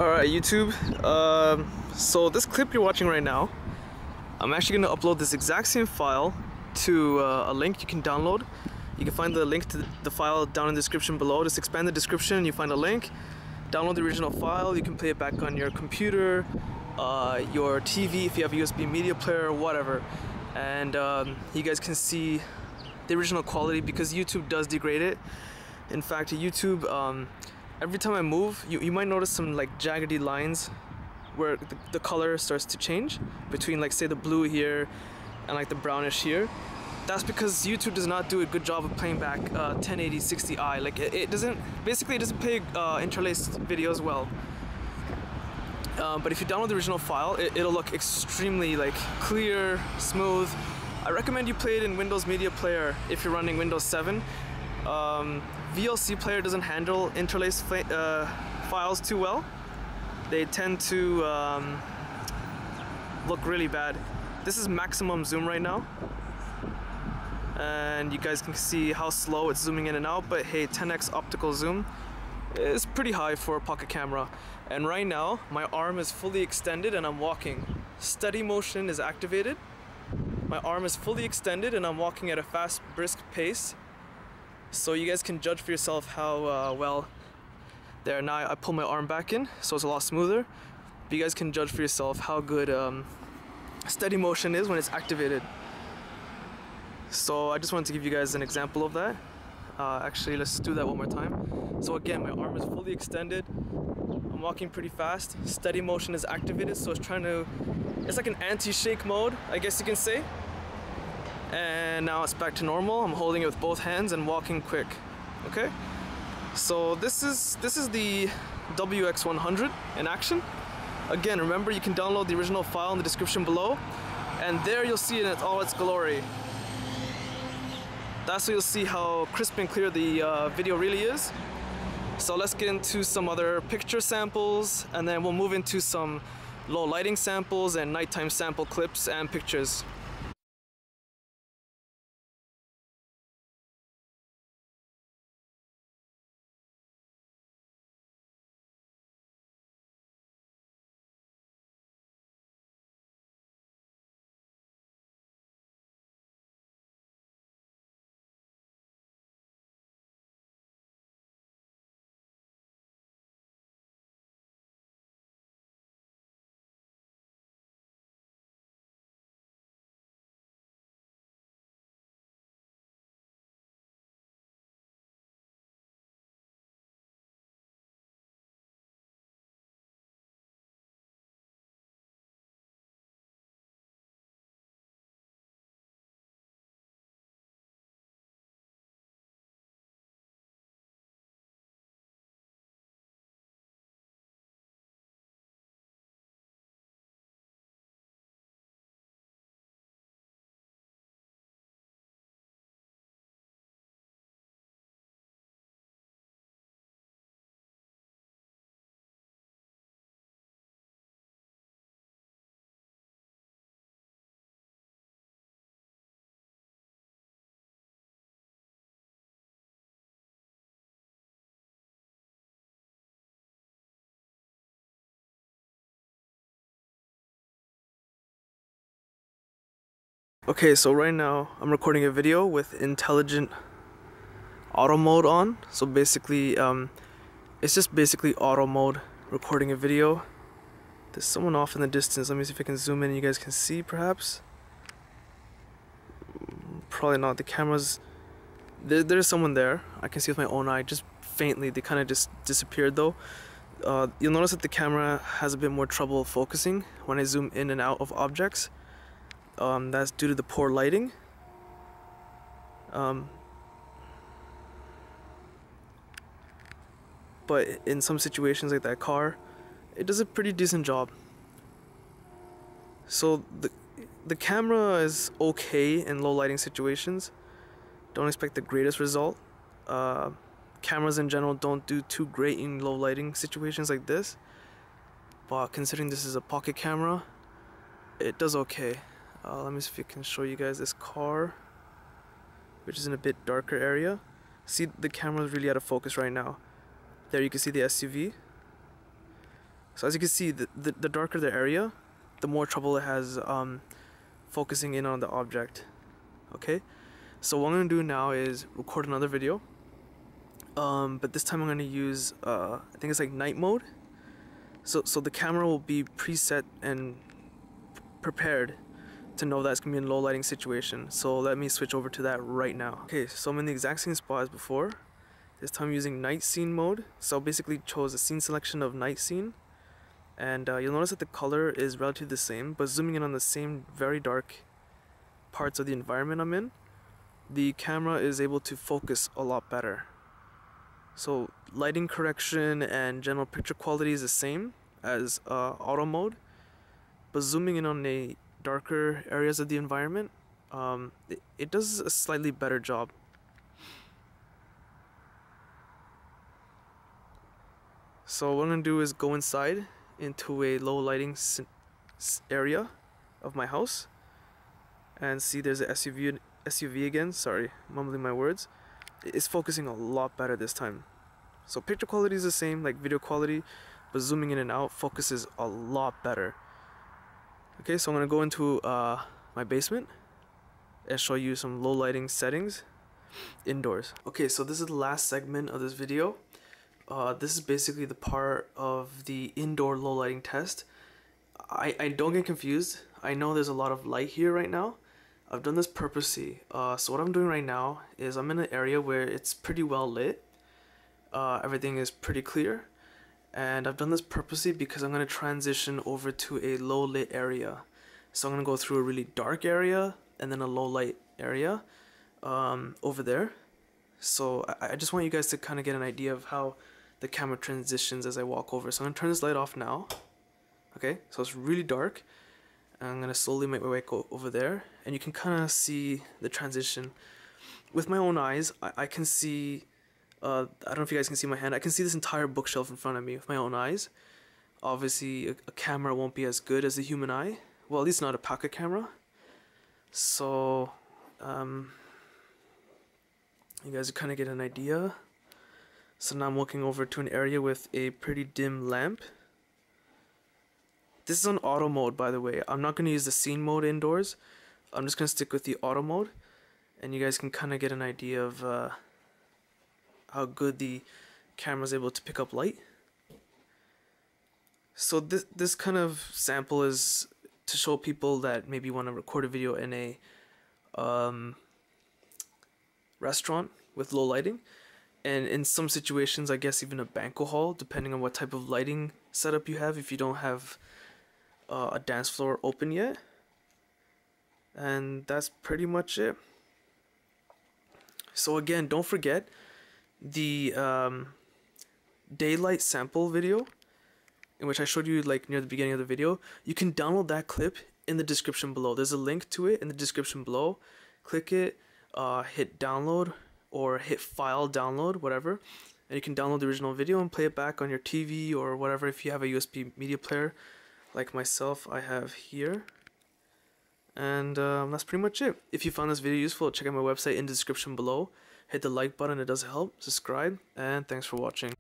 Alright, YouTube. So this clip you're watching right now, I'm actually going to upload this exact same file to a link you can download. You can find the link to the file down in the description below. Just expand the description, you find a link, download the original file, you can play it back on your computer, your TV if you have a USB media player or whatever. And you guys can see the original quality because YouTube does degrade it. In fact, YouTube, every time I move, you might notice some like jaggedy lines where the color starts to change between, like, say the blue here and like the brownish here. That's because YouTube does not do a good job of playing back 1080 60i. Like it doesn't play interlaced videos well. But if you download the original file, it'll look extremely like clear, smooth. I recommend you play it in Windows Media Player if you're running Windows 7. VLC Player doesn't handle interlaced files too well. They tend to look really bad. This is maximum zoom right now, and you guys can see how slow it's zooming in and out, but hey, 10x optical zoom is pretty high for a pocket camera. And right now my arm is fully extended and I'm walking. Steady motion is activated. My arm is fully extended and I'm walking at a fast, brisk pace. So you guys can judge for yourself how well. There, now I pull my arm back in, so it's a lot smoother. But you guys can judge for yourself how good steady motion is when it's activated. So I just wanted to give you guys an example of that. Actually, let's do that one more time. So again, my arm is fully extended. I'm walking pretty fast. Steady motion is activated, so it's like an anti-shake mode, I guess you can say. And now it's back to normal. I'm holding it with both hands and walking quick. Okay? So this is the WX100 in action. Again, remember, you can download the original file in the description below, and there you'll see it in all its glory. That's where you'll see how crisp and clear the video really is. So let's get into some other picture samples, and then we'll move into some low lighting samples and nighttime sample clips and pictures. Okay, so right now I'm recording a video with intelligent auto mode on. So basically, it's just basically auto mode recording a video. There's someone off in the distance. Let me see if I can zoom in. You guys can see, perhaps. Probably not. The camera's there's someone there. I can see with my own eye, just faintly. They kind of just disappeared though. You'll notice that the camera has a bit more trouble focusing when I zoom in and out of objects. That's due to the poor lighting. But in some situations like that car, it does a pretty decent job. So the camera is okay in low lighting situations. Don't expect the greatest result. Cameras in general don't do too great in low lighting situations like this. But considering this is a pocket camera, it does okay. Let me see if I can show you guys this car, which is in a bit darker area. See, the camera is really out of focus right now. There you can see the SUV. So as you can see, the darker the area, the more trouble it has focusing in on the object. Okay, so what I'm going to do now is record another video, but this time I'm going to use I think it's like night mode. So the camera will be preset and prepared to know that it's going to be in low lighting situation. So let me switch over to that right now. Okay, so I'm in the exact same spot as before. This time I'm using night scene mode. So basically chose a scene selection of night scene. And you'll notice that the color is relatively the same, but zooming in on the same very dark parts of the environment I'm in, the camera is able to focus a lot better. So lighting correction and general picture quality is the same as auto mode, but zooming in on the darker areas of the environment, it does a slightly better job. So what I'm going to do is go inside into a low lighting area of my house and see there's a SUV again. Sorry, mumbling my words. It's focusing a lot better this time. So picture quality is the same, like video quality, but zooming in and out focuses a lot better. Okay, so I'm gonna go into my basement and show you some low lighting settings indoors. Okay, so this is the last segment of this video. This is basically the part of the indoor low lighting test. I don't get confused. I know there's a lot of light here right now. I've done this purposely. So what I'm doing right now is I'm in an area where it's pretty well lit. Everything is pretty clear. And I've done this purposely because I'm going to transition over to a low lit area. So I'm going to go through a really dark area and then a low light area over there. So I just want you guys to kind of get an idea of how the camera transitions as I walk over. So I'm going to turn this light off now. Okay, so it's really dark. I'm going to slowly make my way over there, and you can kind of see the transition. With my own eyes, I can see, I don't know if you guys can see my hand, I can see this entire bookshelf in front of me with my own eyes. Obviously, a camera won't be as good as the human eye. Well, at least not a pocket camera. So, you guys kind of get an idea. So now I'm walking over to an area with a pretty dim lamp. This is on auto mode, by the way. I'm not going to use the scene mode indoors. I'm just going to stick with the auto mode. And you guys can kind of get an idea of how good the camera is able to pick up light. So this kind of sample is to show people that maybe want to record a video in a restaurant with low lighting. And in some situations, I guess even a banquet hall, depending on what type of lighting setup you have, if you don't have a dance floor open yet. And that's pretty much it. So again, don't forget the daylight sample video, in which I showed you like near the beginning of the video. You can download that clip in the description below. There's a link to it in the description below. Click it, hit download or hit file download, whatever, and you can download the original video and play it back on your TV or whatever. If you have a USB media player like myself I have here. And that's pretty much it. If you found this video useful, check out my website in the description below. Hit the like button, it does help. Subscribe, and thanks for watching.